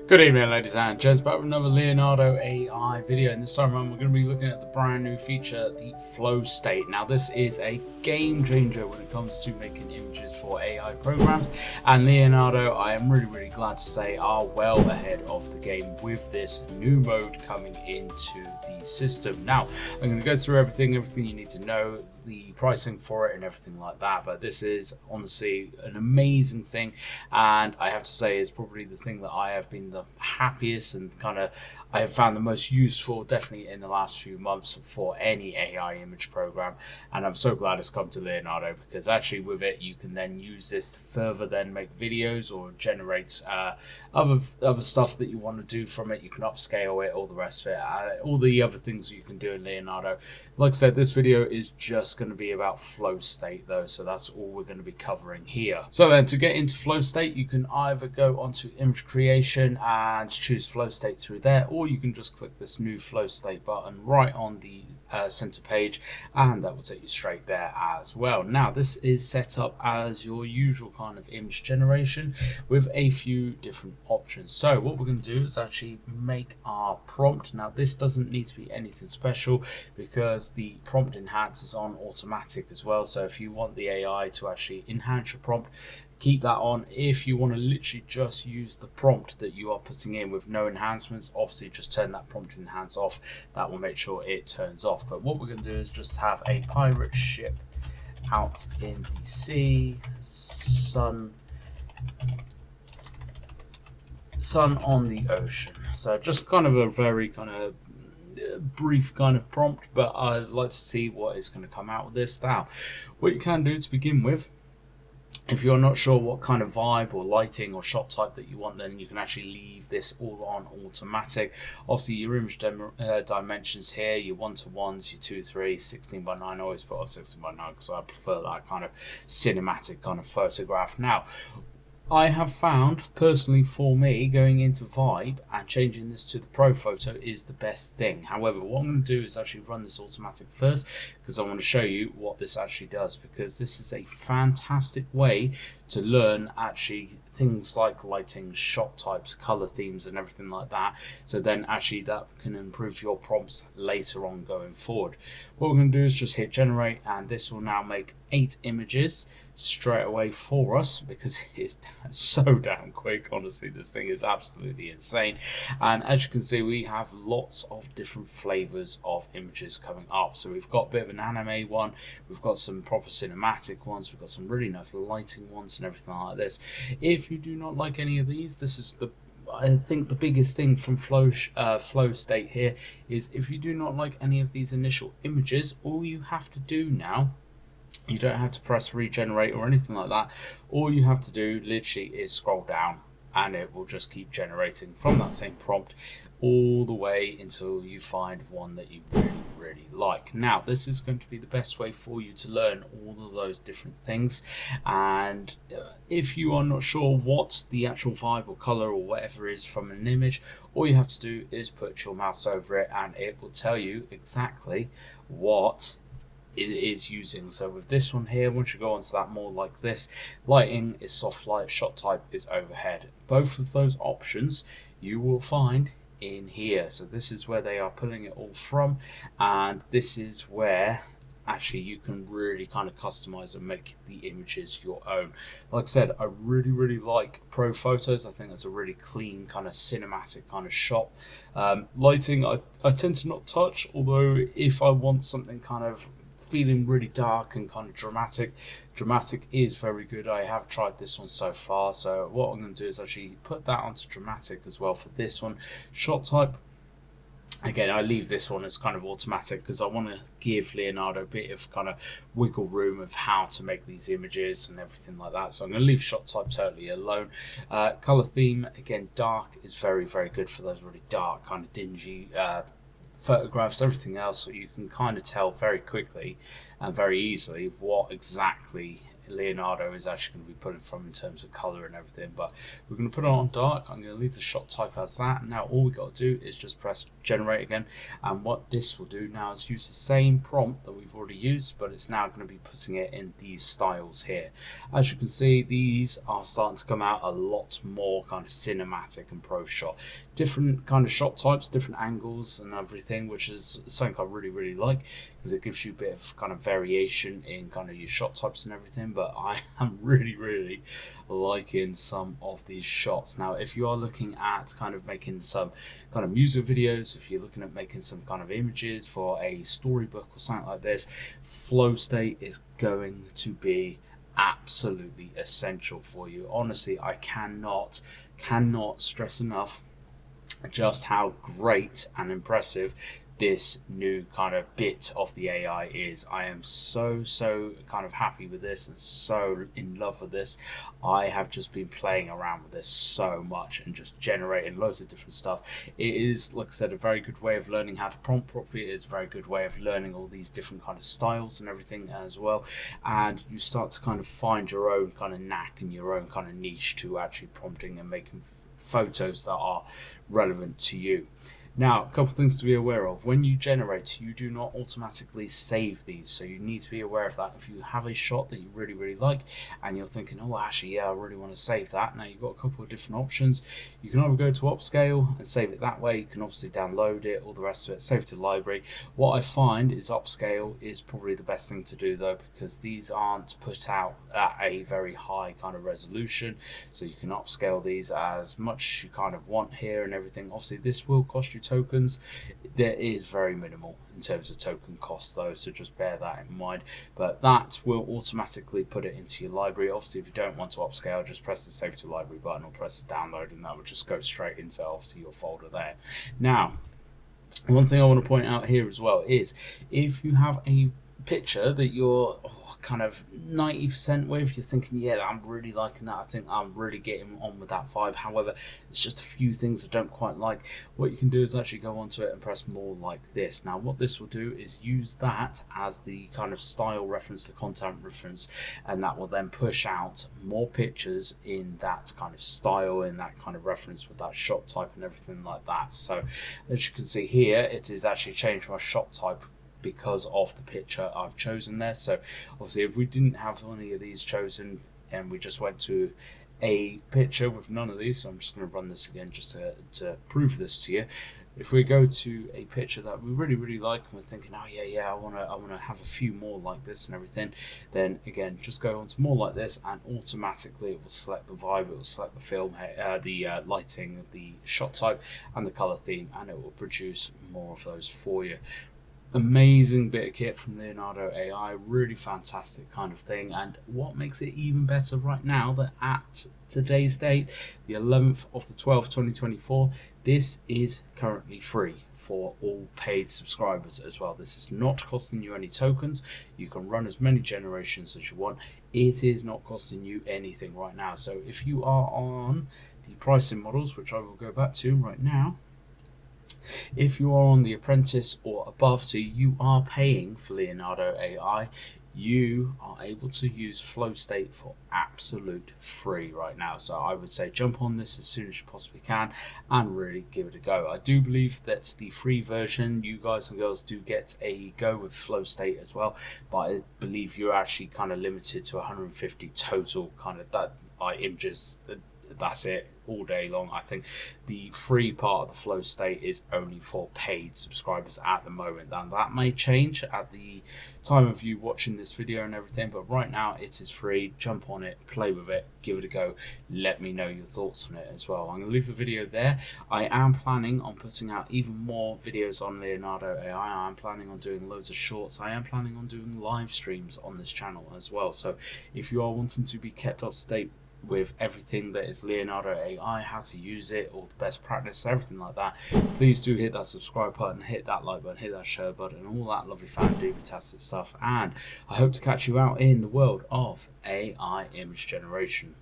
Good evening, ladies and gents, back with another Leonardo AI video, and this time around we're going to be looking at the brand new feature, the flow state. Now this is a game changer when it comes to making images for AI programs, and Leonardo, I am really glad to say, are well ahead of the game with this new mode coming into the system. Now I'm going to go through everything you need to know, the pricing for it and everything like that, but this is honestly an amazing thing, and I have to say it's probably the thing that I have been the happiest and I have found the most useful definitely in the last few months for any AI image program. And I'm so glad it's come to Leonardo, because actually with it you can then use this to further then make videos or generate other stuff that you want to do from it. You can upscale it, all the rest of it, all the other things that you can do in Leonardo. Like I said, this video is just going to be about flow state though, so that's all we're going to be covering here. So then to get into flow state, you can either go onto image creation and choose flow state through there, or you can just click this new flow state button right on the center page, and that will take you straight there as well. Now this is set up as your usual kind of image generation with a few different options. So what we're going to do is actually make our prompt. Now this doesn't need to be anything special because the prompt enhance is on automatic as well, so if you want the AI to actually enhance your prompt, keep that on. If you want to literally just use the prompt that you are putting in with no enhancements, obviously just turn that prompt enhance off. That will make sure it turns off. But what we're going to do is just have a pirate ship out in the sea, sun on the ocean. So just kind of a very kind of brief kind of prompt, but I'd like to see what is going to come out with this. Now what you can do to begin with, if you're not sure what kind of vibe or lighting or shot type that you want, then you can actually leave this all on automatic. Obviously your image dimensions here, your 1:1s, your 2:3, 16:9, I always put on 16:9 because I prefer that kind of cinematic kind of photograph. Now I have found, personally for me, going into Vibe and changing this to the Pro Photo is the best thing. However, what I'm going to do is actually run this automatic first, because I want to show you what this actually does, because this is a fantastic way to learn actually things like lighting, shot types, color themes and everything like that. So then actually that can improve your prompts later on going forward. What we're going to do is just hit generate, and this will now make 8 images straight away for us, because it's so damn quick. Honestly, this thing is absolutely insane. And as you can see, we have lots of different flavors of images coming up. So we've got a bit of an anime one, we've got some proper cinematic ones, we've got some really nice lighting ones and everything like this. If you do not like any of these, this is I think the biggest thing from flow state here is, if you do not like any of these initial images, all you have to do now, you don't have to press regenerate or anything like that. All you have to do literally is scroll down, and it will just keep generating from that same prompt all the way until you find one that you really like. Now this is going to be the best way for you to learn all of those different things, and if you are not sure what the actual vibe or color or whatever is from an image, all you have to do is put your mouse over it and it will tell you exactly what it is using. So with this one here, once you go onto that more like this, lighting is soft light, shot type is overhead. Both of those options you will find in here. So this is where they are pulling it all from, and this is where actually you can really kind of customize and make the images your own. Like I said, I really like Pro Photos. I think that's a really clean kind of cinematic kind of shot. Lighting I tend to not touch, although if I want something kind of feeling really dark and kind of dramatic is very good. I have tried this one so far, so what I'm going to do is actually put that onto dramatic as well for this one. Shot type, again, I leave this one as kind of automatic because I want to give Leonardo a bit of kind of wiggle room of how to make these images and everything like that. So I'm going to leave shot type totally alone. Color theme, again, dark is very good for those really dark kind of dingy photographs. Everything else, so you can kind of tell very quickly and very easily what exactly Leonardo is actually going to be pulling from in terms of color and everything. But we're going to put it on dark. I'm going to leave the shot type as that. Now all we got to do is just press generate again, and what this will do now is use the same prompt that we've already used, but it's now going to be putting it in these styles here. As you can see, these are starting to come out a lot more kind of cinematic and pro shot, different kind of shot types, different angles and everything, which is something I really like, because it gives you a bit of kind of variation in kind of your shot types and everything. But I am really liking some of these shots. Now if you are looking at kind of making some kind of music videos, if you're looking at making some kind of images for a storybook or something like this, flow state is going to be absolutely essential for you. Honestly, I cannot stress enough just how great and impressive this new kind of bit of the AI is. I am so kind of happy with this and so in love with this. I have just been playing around with this so much and just generating loads of different stuff. It is, like I said, a very good way of learning how to prompt properly. It is a very good way of learning all these different kind of styles and everything as well, and you start to kind of find your own kind of knack and your own kind of niche to actually prompting and making photos that are relevant to you. Now, a couple things to be aware of. When you generate, you do not automatically save these, so you need to be aware of that. If you have a shot that you really like and you're thinking, oh actually yeah, I really want to save that, now you've got a couple of different options. You can either go to upscale and save it that way. You can obviously download it, all the rest of it, save it to the library. What I find is upscale is probably the best thing to do though, because these aren't put out at a very high kind of resolution, so you can upscale these as much as you kind of want here and everything. Obviously this will cost you tokens. There is very minimal in terms of token cost though, so just bear that in mind, but that will automatically put it into your library. Obviously if you don't want to upscale, just press the save to library button or press the download, and that will just go straight into obviously your folder there. Now one thing I want to point out here as well is, if you have a picture that you're kind of 90% with, you're thinking, yeah, I'm really liking that, I think I'm really getting on with that vibe, however it's just a few things I don't quite like, what you can do is actually go onto it and press more like this. Now what this will do is use that as the kind of style reference, the content reference, and that will then push out more pictures in that kind of style, in that kind of reference with that shot type and everything like that. So as you can see here, it is actually changed my shot type because of the picture I've chosen there. So obviously if we didn't have any of these chosen and we just went to a picture with none of these, so I'm just going to run this again just to prove this to you. If we go to a picture that we really like and we're thinking, oh yeah, I want to have a few more like this and everything, then again just go on to more like this, and automatically it will select the vibe, it will select the film, the lighting, the shot type and the color theme, and it will produce more of those for you. Amazing bit of kit from Leonardo AI, really fantastic kind of thing. And what makes it even better right now, that at today's date, the 11th of the 12th 2024, this is currently free for all paid subscribers as well. This is not costing you any tokens. You can run as many generations as you want. It is not costing you anything right now. So if you are on the pricing models, which I will go back to right now, if you are on the Apprentice or above, so you are paying for Leonardo AI, you are able to use Flow State for absolute free right now. So I would say jump on this as soon as you possibly can and really give it a go. I do believe that the free version, you guys and girls do get a go with Flow State as well, but I believe you're actually kind of limited to 150 total kind of that images. That's it all day long. I think the free part of the Flow State is only for paid subscribers at the moment, and that may change at the time of you watching this video and everything, but right now it is free. Jump on it, play with it, give it a go, let me know your thoughts on it as well. I'm going to leave the video there. I am planning on putting out even more videos on Leonardo AI. I'm planning on doing loads of shorts. I am planning on doing live streams on this channel as well, so if you are wanting to be kept up to date with everything that is Leonardo AI, how to use it, all the best practice, everything like that, please do hit that subscribe button, hit that like button, hit that share button, all that lovely fantastic stuff. And I hope to catch you out in the world of AI image generation.